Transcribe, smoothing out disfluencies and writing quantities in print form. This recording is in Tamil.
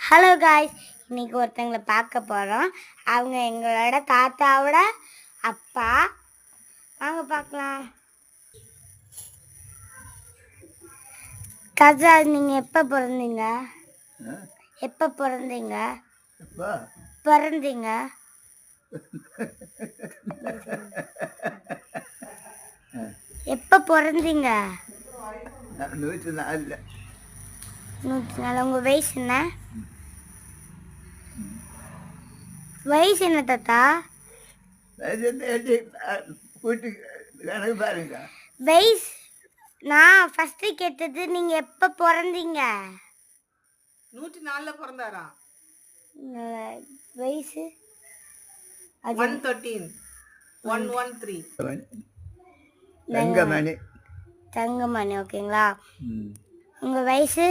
ஹலோ காய்ஸ், இன்னைக்கு ஒருத்தங்களை பார்க்க போகிறோம். அவங்க எங்களோட தாத்தாவோட அப்பா. வாங்க பார்க்கலாம். தாத்தா, நீங்கள் எப்போ பிறந்தீங்க? எப்போ பிறந்தீங்க? பிறந்தீங்க எப்போ பிறந்தீங்க? 104. 104. உங்கள் வயசு என்ன? வயசு என்ன தாத்தா? வயசு நான் ஃபர்ஸ்ட் கேட்டது நீங்க எப்ப பிறந்தீங்க? 104ல பிறந்தாரா? வயசு 113 113 தங்கமணி. ஓகேங்களா? உங்க வயசு